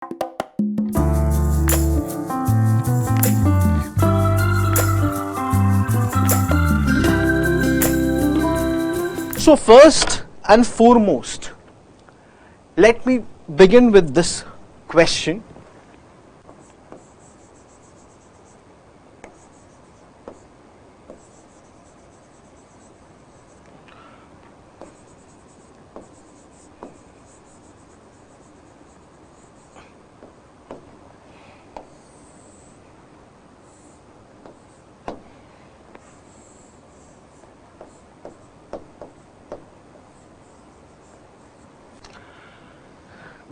So first and foremost, let me begin with this question.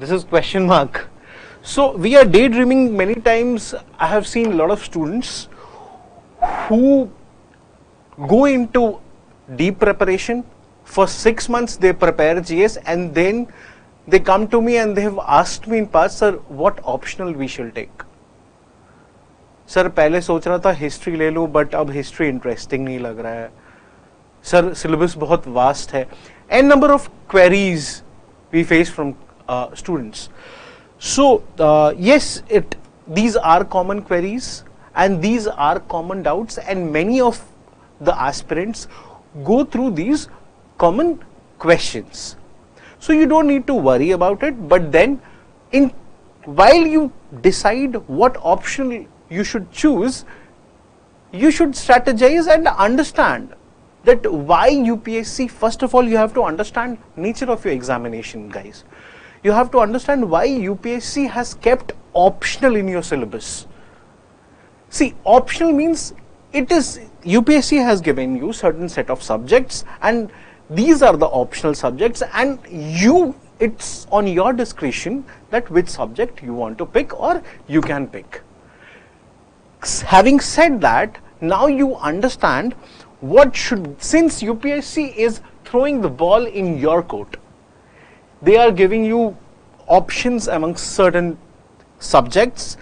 This is question mark. So we are daydreaming many times. I have seen a lot of students who go into deep preparation. For 6 months they prepare GS and then they come to me and they have asked me in past, sir, what optional we shall take? Sir पहले सोच रहा था history ले लूँ but अब history interesting नहीं लग रहा है. सर सिलेबस बहुत वास्ट है. An number of queries we face from students. So yes, these are common queries and these are common doubts, and many of the aspirants go through these common questions. So you don't need to worry about it, but then while you decide what option you should choose, you should strategize and understand that why UPSC. First of all, you have to understand nature of your examination, guys. You have to understand why UPSC has kept optional in your syllabus. See, optional means UPSC has given you certain set of subjects and these are the optional subjects, and it's on your discretion that which subject you want to pick or you can pick. Having said that, now you understand since UPSC is throwing the ball in your court, they are giving you options amongst certain subjects.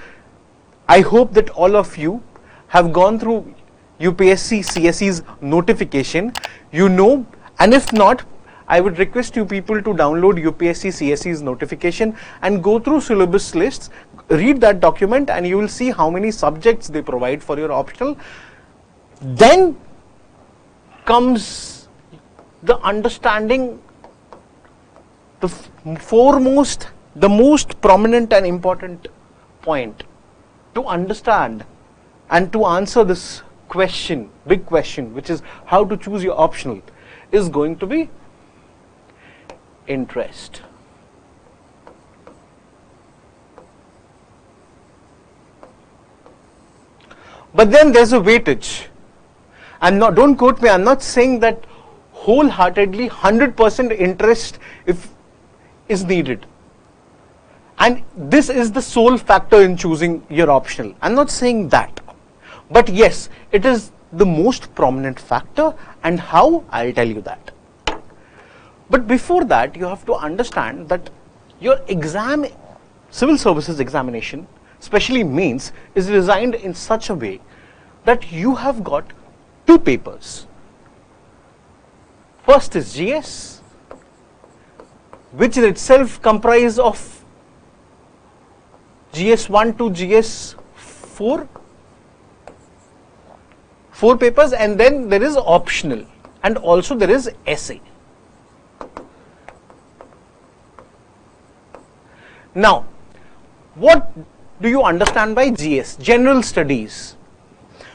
I hope that all of you have gone through UPSC CSE's notification, and if not, I would request you people to download UPSC CSE's notification and go through syllabus lists, read that document, and you will see how many subjects they provide for your optional. Then comes the understanding. The most prominent and important point to understand and to answer this question, big question, which is how to choose your optional, is going to be interest. But then there's a weightage. And don't quote me, I'm not saying that wholeheartedly 100% interest is needed, and this is the sole factor in choosing your optional. I'm not saying that, but yes, it is the most prominent factor, and how, I'll tell you that. But before that, you have to understand that your civil services examination, especially mains, is designed in such a way that you have got 2 papers. First is GS, which is itself comprised of GS1 to GS4, 4 papers, and then there is optional, and also there is essay. Now, what do you understand by GS? General studies.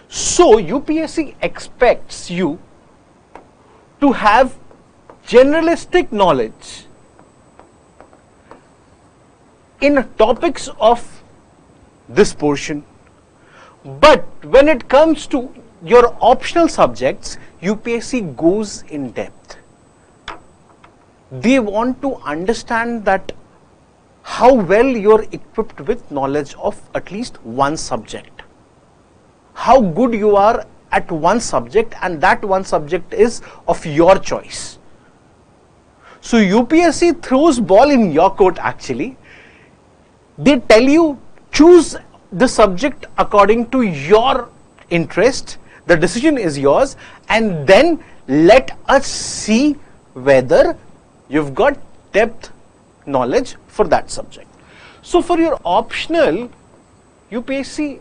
So UPSC expects you to have generalistic knowledge in topics of this portion, but when it comes to your optional subjects, UPSC goes in depth. They want to understand that how well you're equipped with knowledge of at least one subject, how good you are at one subject, and that one subject is of your choice. So UPSC throws ball in your court actually. They tell you choose the subject according to your interest, the decision is yours, and then let us see whether you've got depth knowledge for that subject. So for your optional, UPSC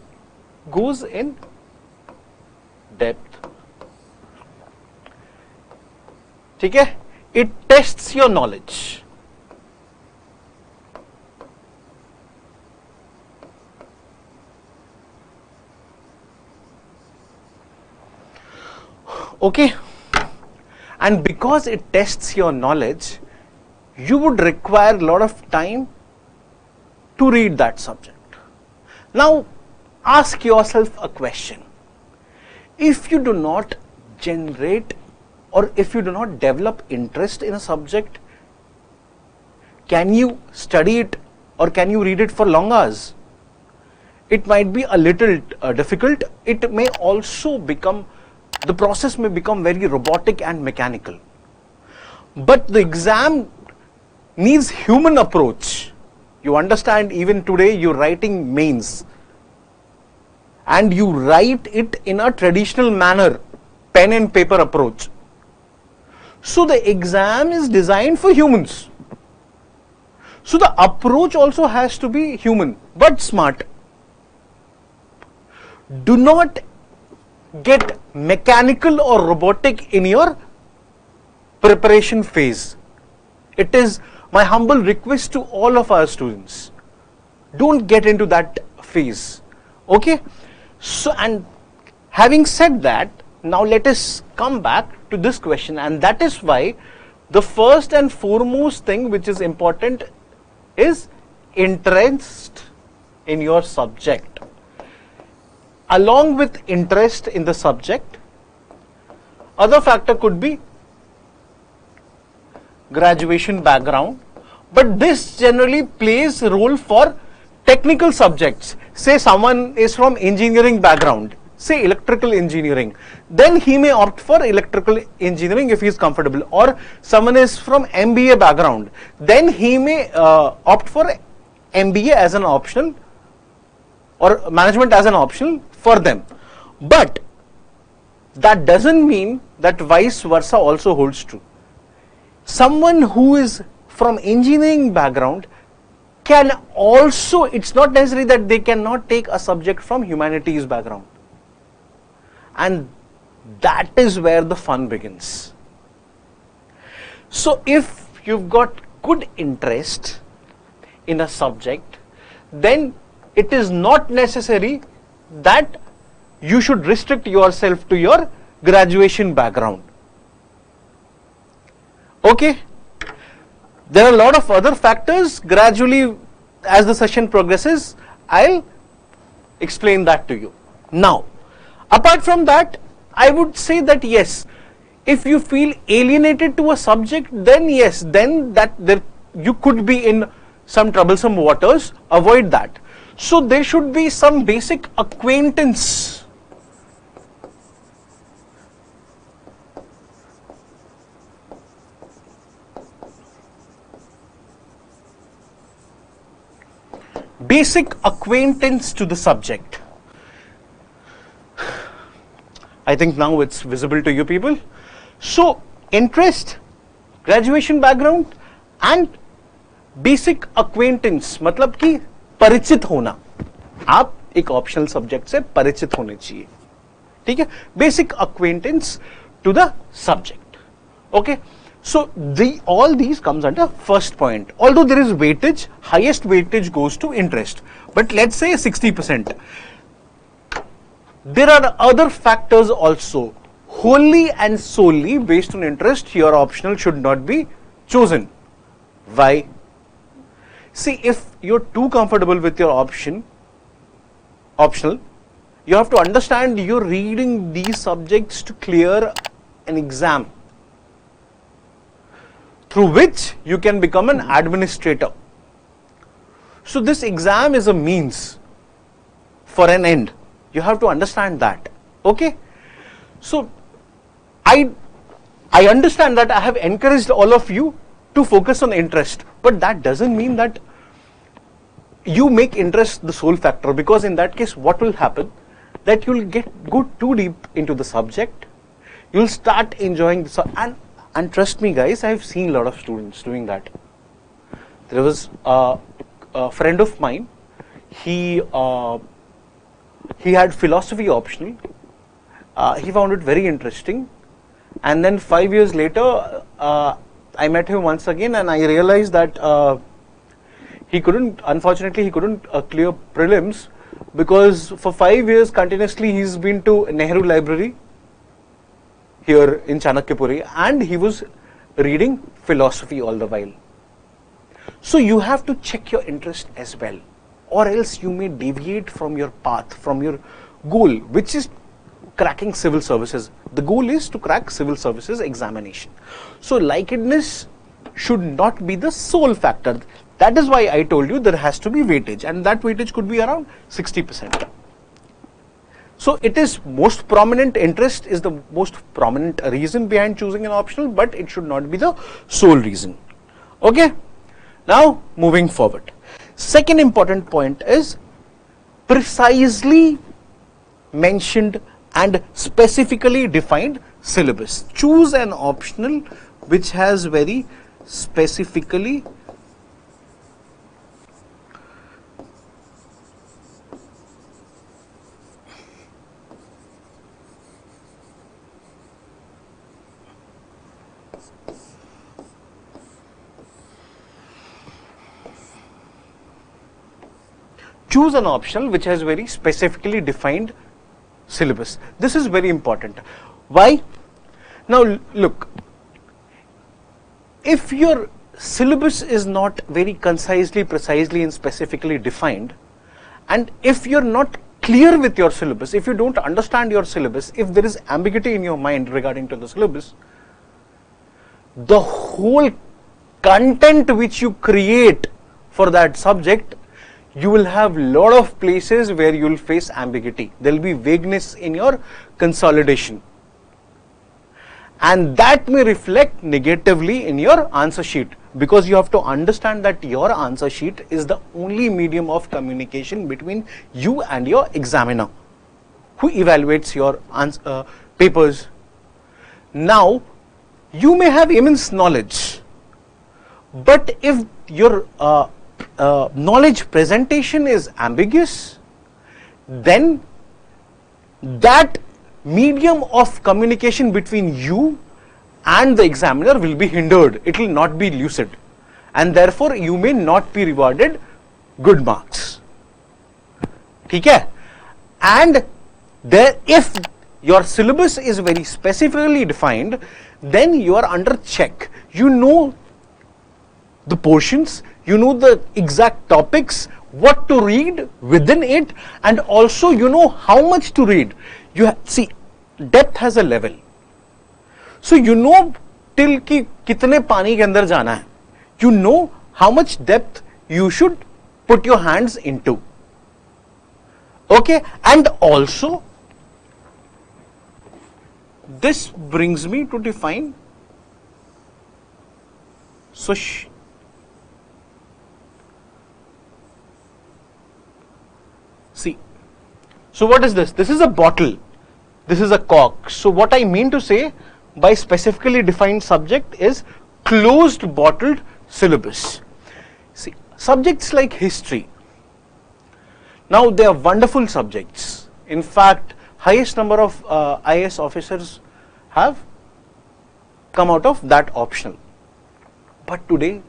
goes in depth. ठीक है? It tests your knowledge. Okay, and because it tests your knowledge, you would require a lot of time to read that subject. Now, ask yourself a question. If you do not generate or if you do not develop interest in a subject, can you study it or can you read it for long hours? It might be a little difficult. It may also become, the process may become very robotic and mechanical. But the exam needs human approach. You understand, even today you're writing mains and you write it in a traditional manner, pen and paper approach. So the exam is designed for humans. So the approach also has to be human but smart. Do not get mechanical or robotic in your preparation phase. It is my humble request to all of our students. Don't get into that phase. Okay? So, and having said that, now let us come back to this question, and that is why the first and foremost thing which is important is interest in your subject. Along with interest in the subject, other factor could be graduation background, but this generally plays a role for technical subjects. Say someone is from engineering background, say electrical engineering, then he may opt for electrical engineering if he is comfortable, or someone is from MBA background, then he may opt for MBA as an optional or management as an optional for them. But that doesn't mean that vice versa also holds true. Someone who is from engineering background can also, it's not necessary that they cannot take a subject from humanities background. And that is where the fun begins. So if you've got good interest in a subject, then it is not necessary that you should restrict yourself to your graduation background. Okay? There are a lot of other factors. Gradually, as the session progresses, I'll explain that to you. Now, apart from that, I would say that yes, if you feel alienated to a subject, then yes, then that you could be in some troublesome waters. Avoid that. So there should be some basic acquaintance. Basic acquaintance to the subject. I think now it's visible to you people. So interest, graduation background and basic acquaintance, मतलब कि परिचित होना. आप एक optional subject से परिचित होने चाहिए. ठीक है? Basic acquaintance to the subject. Okay? So all these comes under first point. Although there is weightage, highest weightage goes to interest. But let's say 60%. There are other factors also. Wholly and solely based on interest, your optional should not be chosen. Why? See, if you're too comfortable with your optional, you have to understand you're reading these subjects to clear an exam through which you can become an administrator. So this exam is a means for an end. You have to understand that. Okay? So I understand that I have encouraged all of you to focus on interest, but that doesn't mean that you make interest the sole factor, because in that case what will happen, that you'll go too deep into the subject, you'll start enjoying and trust me guys, I've seen a lot of students doing that. There was friend of mine, he he had philosophy optional. He found it very interesting, and then 5 years later, I met him once again, and I realized that he couldn't. Unfortunately, he couldn't clear prelims because for 5 years continuously he's been to Nehru Library here in Chanakyapuri, and he was reading philosophy all the while. So you have to check your interest as well, or else you may deviate from your path, from your goal, which is cracking civil services. The goal is to crack civil services examination. So likedness should not be the sole factor. That is why I told you there has to be weightage, and that weightage could be around 60%. So it is most prominent, interest is the most prominent reason behind choosing an optional, but it should not be the sole reason. Okay? Now moving forward. Second important point is precisely mentioned and specifically defined syllabus. Choose an optional which has very specifically choose an optional which has very specifically defined syllabus. This is very important. Why? Now look, if your syllabus is not very concisely, precisely and specifically defined, and if you're not clear with your syllabus, if you don't understand your syllabus, if there is ambiguity in your mind regarding to the syllabus, the whole content which you create for that subject, you will have lot of places where you will face ambiguity. There will be vagueness in your consolidation, and that may reflect negatively in your answer sheet, because you have to understand that your answer sheet is the only medium of communication between you and your examiner who evaluates your papers. Now you may have immense knowledge, but if your knowledge presentation is ambiguous, then that medium of communication between you and the examiner will be hindered. It will not be lucid, and therefore you may not be rewarded good marks. ठीक है? And there, if your syllabus is very specifically defined, then you are under check. You know the portions, you know the exact topics, what to read within it, and also you know how much to read. You see, depth has a level, so you know till ki kitne pani ke andar jana hai. You know how much depth you should put your hands into. Okay, and also this brings me to define. So see, so what is this? This is a bottle. This is a cork. So what I mean to say by specifically defined subject is closed bottled syllabus. See, subjects like history, now they are wonderful subjects. In fact, highest number of IAS officers have come out of that optional. But today,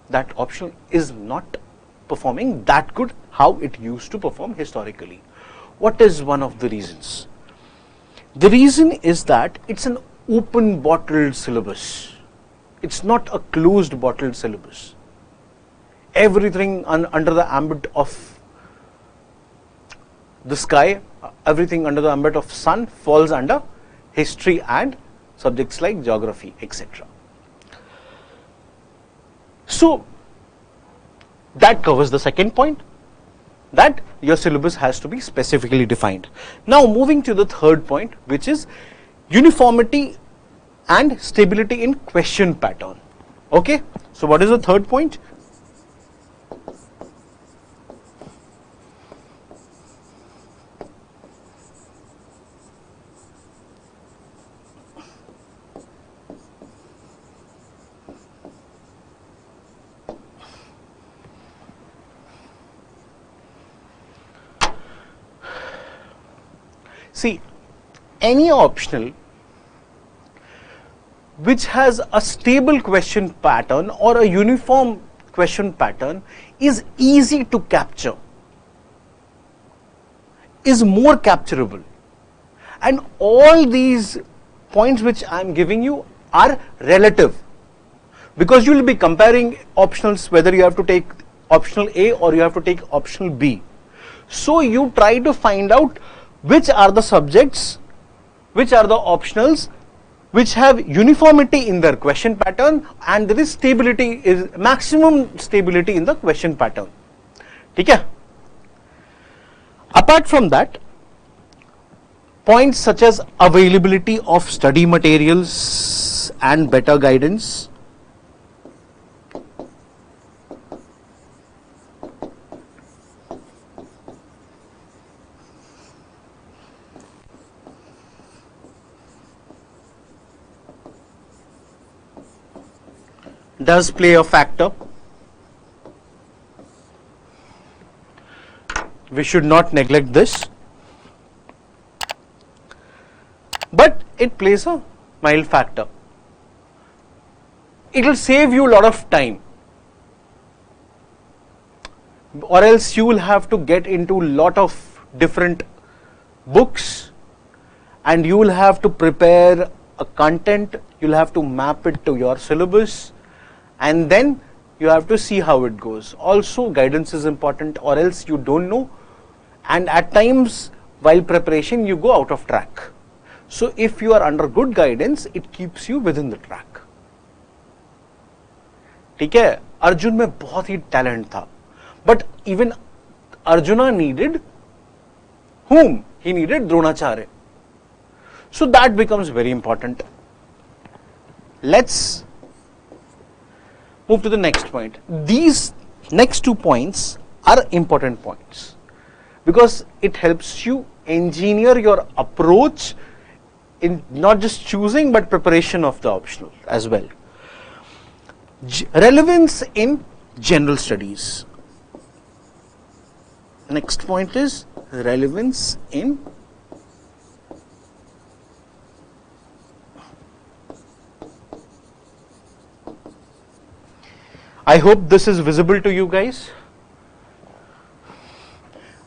that optional is not performing that good how it used to perform historically. What is one of the reasons? The reason is that it's an open bottled syllabus. It's not a closed bottled syllabus. Everything under the ambit of the sky, everything under the ambit of sun falls under history and subjects like geography, etc. So that covers the second point, that your syllabus has to be specifically defined. Now moving to the third point, which is uniformity and stability in question pattern. Okay, so what is the third point? See, any optional which has a stable question pattern or a uniform question pattern is easy to capture, is more capturable, and all these points which I am giving you are relative, because you will be comparing optionals whether you have to take optional A or you have to take optional B. So you try to find out which are the subjects, which are the optionals which have uniformity in their question pattern, and there is stability, is maximum stability in the question pattern. Okay? Apart from that, points such as availability of study materials and better guidance, does play a factor. We should not neglect this, but it plays a mild factor. It will save you a lot of time, or else you will have to get into a lot of different books, and you will have to prepare a content, you will have to map it to your syllabus, and then you have to see how it goes. Also, guidance is important, or else you don't know, and at times while preparation you go out of track. So if you are under good guidance, it keeps you within the track. ठीक है, अर्जुन में बहुत ही talent था, but even Arjuna needed whom? He needed Dronacharya. So that becomes very important. Let's move to the next point. These next 2 points are important points because it helps you engineer your approach in not just choosing but preparation of the optional as well. Relevance in general studies. Next point is relevance in I hope this is visible to you guys.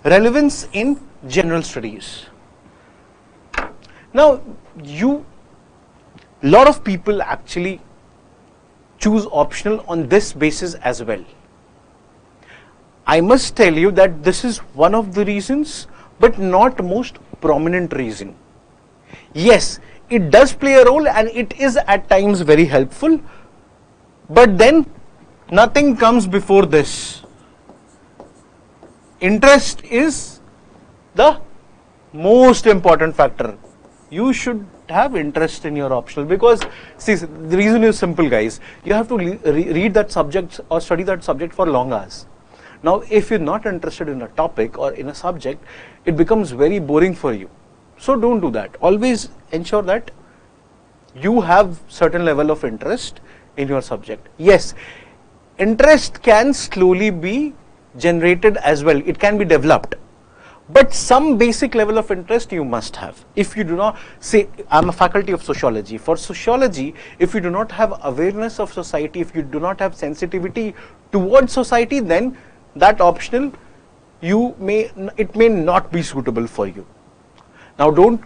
Relevance in general studies. Now, lot of people actually choose optional on this basis as well. I must tell you that this is one of the reasons, but not most prominent reason. Yes, it does play a role and it is at times very helpful, but then nothing comes before this. Interest is the most important factor. You should have interest in your optional, because see, the reason is simple, guys. You have to read that subject or study that subject for long hours. Now, if you're not interested in a topic or in a subject, it becomes very boring for you. So don't do that. Always ensure that you have certain level of interest in your subject. Yes, interest can slowly be generated as well. It can be developed. But some basic level of interest you must have. If you do not, say, I'm a faculty of sociology. For sociology, if you do not have awareness of society, if you do not have sensitivity towards society, then that optional, it may not be suitable for you. Now, don't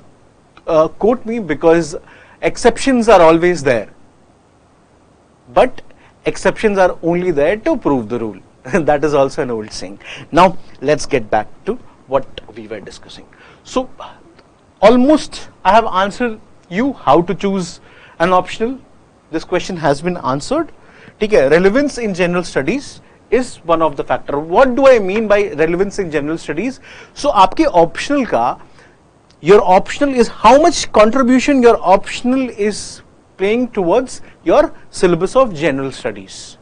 quote me, because exceptions are always there. But exceptions are only there to prove the rule. That is also an old saying. Now, let's get back to what we were discussing. So, almost I have answered you how to choose an optional. This question has been answered. Okay, relevance in general studies is one of the factor. What do I mean by relevance in general studies? So, आपके optional का, your optional is how much contribution your optional is playing towards your syllabus of general studies.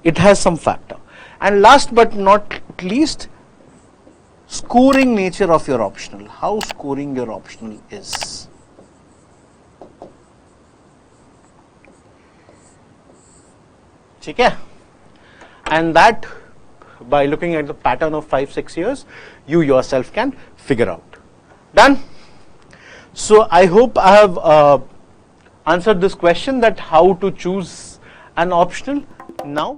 It has some factor. And last but not least, scoring nature of your optional. How scoring your optional is. Okay? And that, by looking at the pattern of 5-6 years, you yourself can figure out. Done? So I hope I have answered this question, that how to choose an optional. Now